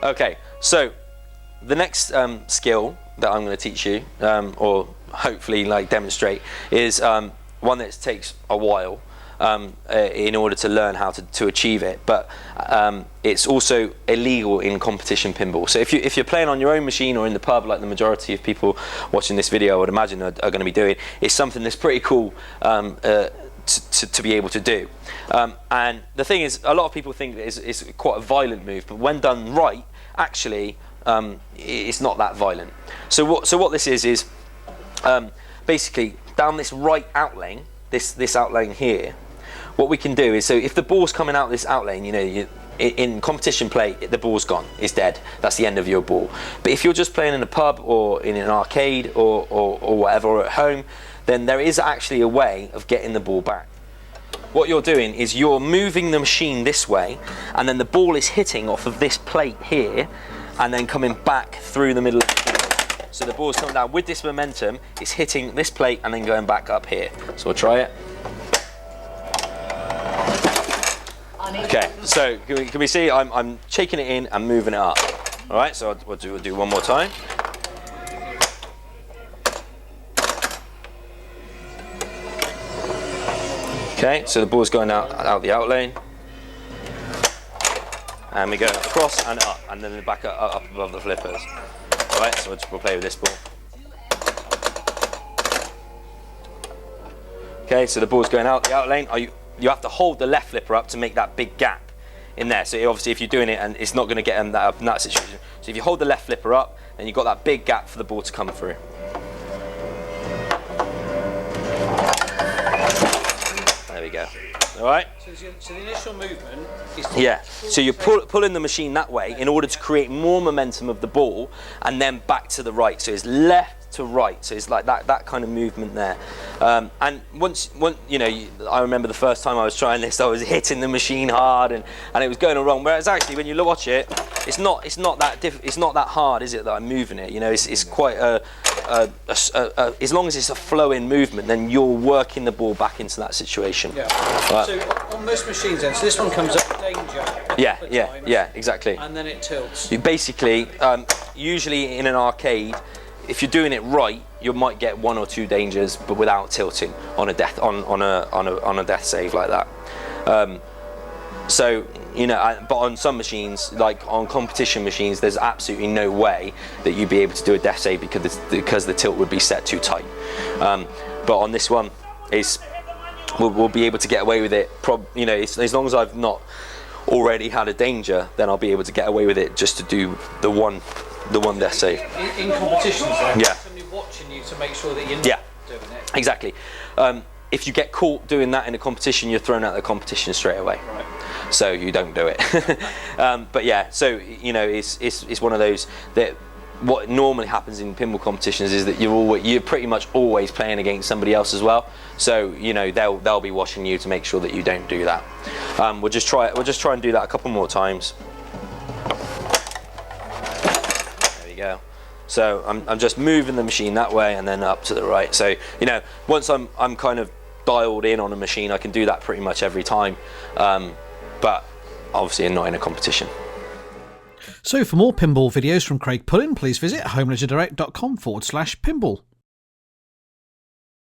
Okay, so the next skill that I'm going to teach you, or hopefully like demonstrate, is one that takes a while in order to learn how to achieve it, but it's also illegal in competition pinball. So if you're playing on your own machine or in the pub, like the majority of people watching this video I would imagine are going to be doing, it's something that's pretty cool to be able to do. And the thing is, a lot of people think that it's quite a violent move, but when done right, actually it's not that violent. So what this is basically down this right outlane, this outlane here, what we can do is, so if the ball's coming out this outlane, you know, in competition play, the ball's gone, it's dead, that's the end of your ball. But if you're just playing in a pub or in an arcade or whatever, or at home, then there is actually a way of getting the ball back. What you're doing is you're moving the machine this way, and then the ball is hitting off of this plate here and then coming back through the middle of the field. So the ball's coming down with this momentum, it's hitting this plate and then going back up here. So we'll try it. Okay, so can we see I'm shaking it in and moving it up. All right, so we'll do one more time. Okay, so the ball's going out the outlane, and we go across and up, and then back up above the flippers. All right, so we'll play with this ball. Okay, so the ball's going out the outlane. You have to hold the left flipper up to make that big gap in there. So obviously if you're doing it, and it's not going to get in that situation. So if you hold the left flipper up, then you've got that big gap for the ball to come through. There we go. All right. So the initial movement is so you're pulling the machine that way in order to create more momentum of the ball, and then back to the right. So it's left to right. So it's like that kind of movement there. And once you know, I remember the first time I was trying this, I was hitting the machine hard, and it was going all wrong. Whereas actually, when you watch it, it's not that hard, is it? That I'm moving it. You know, it's quite as long as it's a flowing movement, then you're working the ball back into that situation. Yeah. So on most machines, then, so this one comes up danger. Yeah, exactly. And then it tilts. You basically, usually in an arcade, if you're doing it right, you might get 1 or 2 dangers, but without tilting on a death on a death save like that. So you know, but on some machines, like on competition machines, there's absolutely no way that you'd be able to do a death save because the tilt would be set too tight. But on this one, we'll be able to get away with it. You know, as long as I've not already had a danger, then I'll be able to get away with it just to do the one death save. In competitions, though, yeah. somebody watching you to make sure that you're not doing it. Exactly. If you get caught doing that in a competition, you're thrown out of the competition straight away. Right. So you don't do it. But yeah, so you know, it's one of those that what normally happens in pinball competitions is that you're pretty much always playing against somebody else as well. So you know, they'll be watching you to make sure that you don't do that. We'll just try and do that a couple more times. There we go. So I'm just moving the machine that way and then up to the right. So you know, once I'm kind of dialed in on a machine, I can do that pretty much every time. But obviously not in a competition. So for more pinball videos from Craig Pullen, please visit homeleisuredirect.com/pinball.